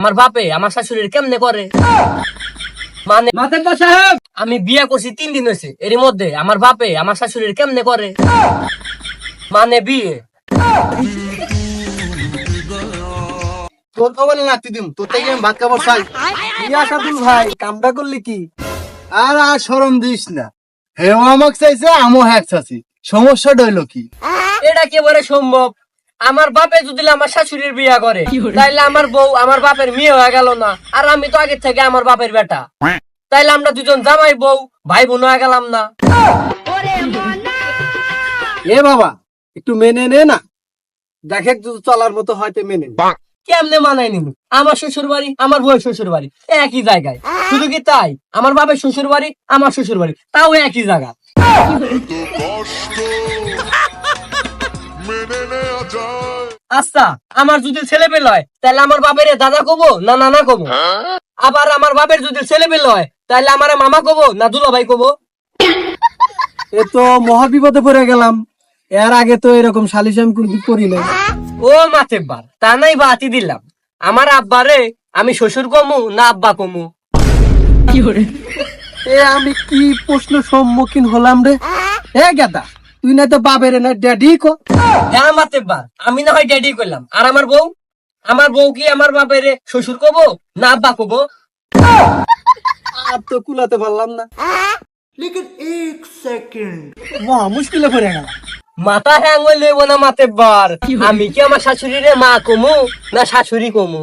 আমার বাপে আমার শাশুড়ির কেমনে করে? মানে মাতেব্বর সাহেব, আমি বিয়ে করছি 3 দিন হয়েছে, এর মধ্যে আমার বাপে আমার শাশুড়ির কেমনে করে? মানে বিয়ে তোর খবর নাতি দিম, তোর থেকে আমি ভাত খাবার চাই। আসাদুল ভাই, কামটা করলি কি? আর শরম দিস না, হেও আমাকে চাইছে, আমও হ্যাক চাচ্ছি, সমস্যাটা হইলো কি? এটা একেবারে সম্ভব? আমার বাপে যদি আমার শাশুড়ির বিয়ে করে তাইলে আমার বউ আমার বাপের মেয়ে হয়ে গেল না? আর আমি তো আগে থেকে আমার বাপের বেটা, তাইলে আমরা দুজন জামাই বউ ভাই বোন হয়ে গেলাম না? এ বাবা, একটু মেনে নে না, দেখে যদি চলার মতো হয়তো মেনে নে। কেমনে মানাই নিব? আমার শ্বশুর বাড়ি আমার বউয়ের শ্বশুর বাড়ি একই জায়গায়, শুধু কি তাই, আমার বাপের শ্বশুর বাড়ি আমার শ্বশুর বাড়ি তাও একই জায়গা। আচ্ছা, আমার যদি ছেলে পেলে হয় তাহলে আমার বাপের দাদা কবো না নানা কবো? আবার আমার বাপের যদি ছেলে পেলে হয় তাহলে আমার মামা কবো না দুলাভাই কবো? এ তো মহা বিপদে পড়ে গেলাম, এর আগে তো এরকম সালিশ আমি কোনদিন করি নাই। ও মাতেব্বার, তা নাই বাতি দিলাম, আমার আব্বারে আমি শ্বশুর কমু না আব্বা কমু? এ আমি কি প্রশ্ন সম্মুখীন হলাম রে? এ গেদা, তুই না তো বাবের না ড্যাডি কো। হ্যাঁ মাতেব্বার, আমি না হয় ড্যাডি করলাম, আর আমার বউ কি আমার বাপের শ্বশুর কবো না আব্বা কবো? আর তো কুলাতে পারলাম না, মহা মুশকিলে পড়ে গেলাম। মাথা হ্যাং হইলে না মাতেব্বার, আমি কি আমার শাশুড়িরে মা কমু না শাশুড়ি কমু?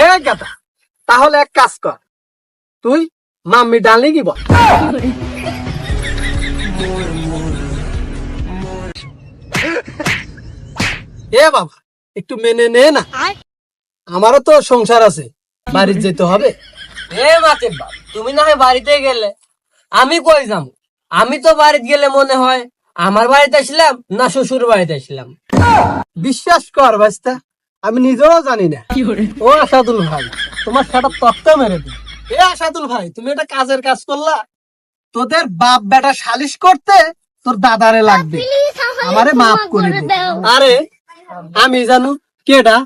এ গেদা, তাহলে এক কাজ কর, তুই মাম্মি ডালনি কি বল। এ বাবা, একটু মেনে নে না, আমারও তো সংসার আছে, বাড়ির যেতে হবে। এ মাতেব্বার, তুমি না হয় বাড়িতে গেলে, আমি কই যাবো? আমি তো বাড়িতে গেলে মনে হয় আমার বাড়িতে আসলাম না শ্বশুর বাড়িতে আসলাম। বিশ্বাস কর ভাইস্তা, আমি নিজেও জানি না। ও আসাদুল ভাই, তোমার সেটা তত্ত্ব মেরে দিই। এ আসাদুল ভাই, তুমি এটা কাজের কাজ করলা, তোদের বাপ বেটা সালিশ করতে তোর দাদারে লাগবে, আমারে মাফ করে দে। আরে আমি জানো কেডা?